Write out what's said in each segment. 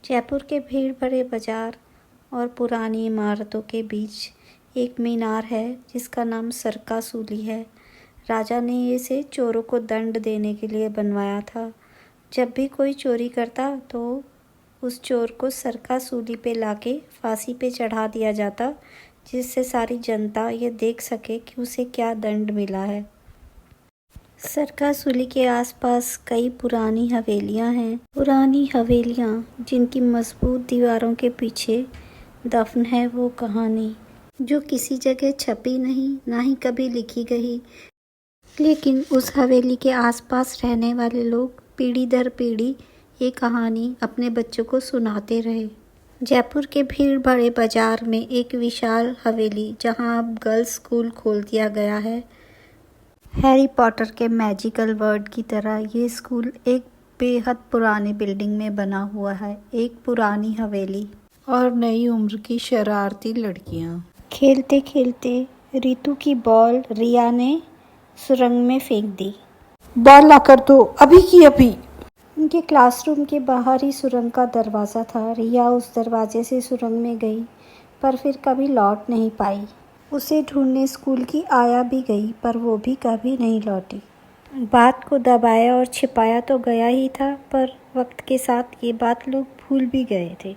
जयपुर के भीड़ भरे बाजार और पुरानी इमारतों के बीच एक मीनार है जिसका नाम सरका सूली है। राजा ने इसे चोरों को दंड देने के लिए बनवाया था। जब भी कोई चोरी करता तो उस चोर को सरका सूली पे लाके फांसी पे चढ़ा दिया जाता, जिससे सारी जनता ये देख सके कि उसे क्या दंड मिला है। सरका सूली के आसपास कई पुरानी हवेलियां हैं। पुरानी हवेलियां जिनकी मजबूत दीवारों के पीछे दफन है वो कहानी जो किसी जगह छपी नहीं, ना ही कभी लिखी गई, लेकिन उस हवेली के आसपास रहने वाले लोग पीढ़ी दर पीढ़ी ये कहानी अपने बच्चों को सुनाते रहे। जयपुर के भीड़ भरे बाजार में एक विशाल हवेली जहां अब गर्ल्स स्कूल खोल दिया गया है। हैरी पॉटर के मैजिकल वर्ल्ड की तरह ये स्कूल एक बेहद पुरानी बिल्डिंग में बना हुआ है। एक पुरानी हवेली और नई उम्र की शरारती लड़कियां। खेलते खेलते रितु की बॉल रिया ने सुरंग में फेंक दी। बॉल ला कर दो, अभी की अभी। उनके क्लासरूम के बाहर ही सुरंग का दरवाज़ा था। रिया उस दरवाजे से सुरंग में गई पर फिर कभी लौट नहीं पाई। उसे ढूंढने स्कूल की आया भी गई पर वो भी कभी नहीं लौटी। बात को दबाया और छिपाया तो गया ही था, पर वक्त के साथ ये बात लोग भूल भी गए थे।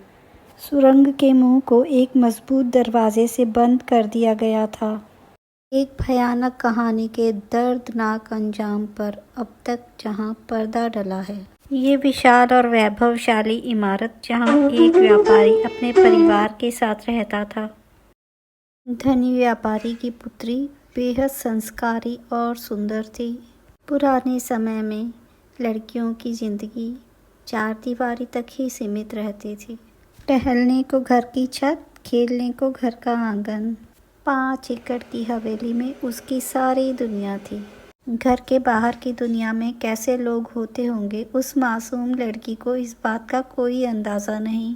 सुरंग के मुंह को एक मजबूत दरवाजे से बंद कर दिया गया था। एक भयानक कहानी के दर्दनाक अंजाम पर अब तक जहां पर्दा डला है। ये विशाल और वैभवशाली इमारत जहां एक व्यापारी अपने परिवार के साथ रहता था। धनी व्यापारी की पुत्री बेहद संस्कारी और सुंदर थी। पुराने समय में लड़कियों की जिंदगी चार दीवारी तक ही सीमित रहती थी। टहलने को घर की छत, खेलने को घर का आंगन। 5 एकड़ की हवेली में उसकी सारी दुनिया थी। घर के बाहर की दुनिया में कैसे लोग होते होंगे, उस मासूम लड़की को इस बात का कोई अंदाज़ा नहीं।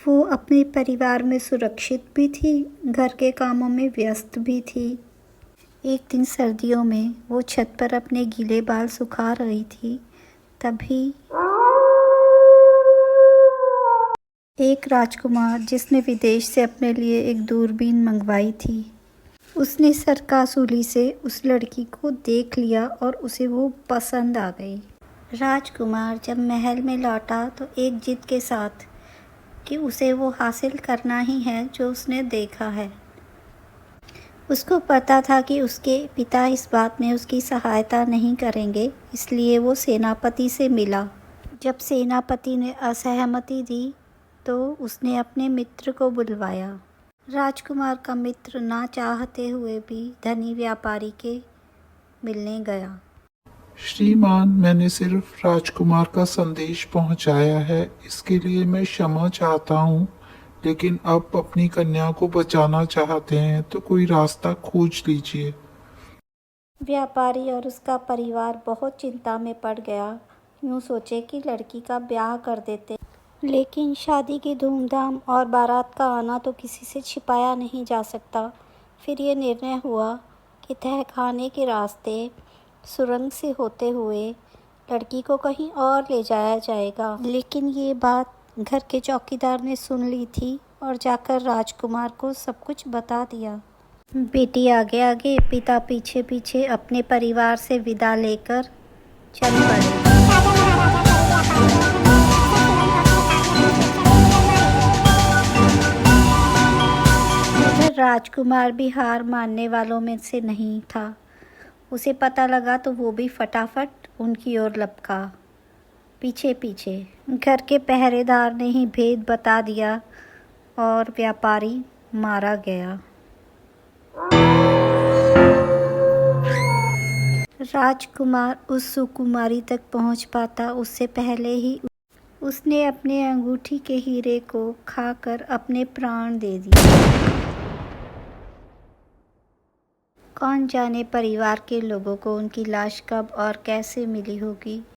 वो अपने परिवार में सुरक्षित भी थी, घर के कामों में व्यस्त भी थी। एक दिन सर्दियों में वो छत पर अपने गीले बाल सुखा रही थी, तभी एक राजकुमार जिसने विदेश से अपने लिए एक दूरबीन मंगवाई थी, उसने सरका सूली से उस लड़की को देख लिया और उसे वो पसंद आ गई। राजकुमार जब महल में लौटा तो एक जिद के साथ कि उसे वो हासिल करना ही है जो उसने देखा है। उसको पता था कि उसके पिता इस बात में उसकी सहायता नहीं करेंगे, इसलिए वो सेनापति से मिला। जब सेनापति ने असहमति दी तो उसने अपने मित्र को बुलवाया। राजकुमार का मित्र ना चाहते हुए भी धनी व्यापारी के मिलने गया। श्रीमान, मैंने सिर्फ राजकुमार का संदेश पहुंचाया है, इसके लिए मैं क्षमा चाहता हूं, लेकिन अब अपनी कन्या को बचाना चाहते हैं तो कोई रास्ता खोज लीजिए। व्यापारी और उसका परिवार बहुत चिंता में पड़ गया। यूँ सोचे कि लड़की का ब्याह कर देते, लेकिन शादी की धूमधाम और बारात का आना तो किसी से छिपाया नहीं जा सकता। फिर ये निर्णय हुआ कि तहखाने के रास्ते सुरंग से होते हुए लड़की को कहीं और ले जाया जाएगा। लेकिन ये बात घर के चौकीदार ने सुन ली थी और जाकर राजकुमार को सब कुछ बता दिया। बेटी आगे आगे, पिता पीछे पीछे अपने परिवार से विदा लेकर चल पड़े। राजकुमार भी हार मानने वालों में से नहीं था। उसे पता लगा तो वो भी फटाफट उनकी ओर लपका। पीछे पीछे घर के पहरेदार ने ही भेद बता दिया और व्यापारी मारा गया। राजकुमार उस सुकुमारी तक पहुंच पाता उससे पहले ही उसने अपने अंगूठी के हीरे को खाकर अपने प्राण दे दिए। कौन जाने परिवार के लोगों को उनकी लाश कब और कैसे मिली होगी।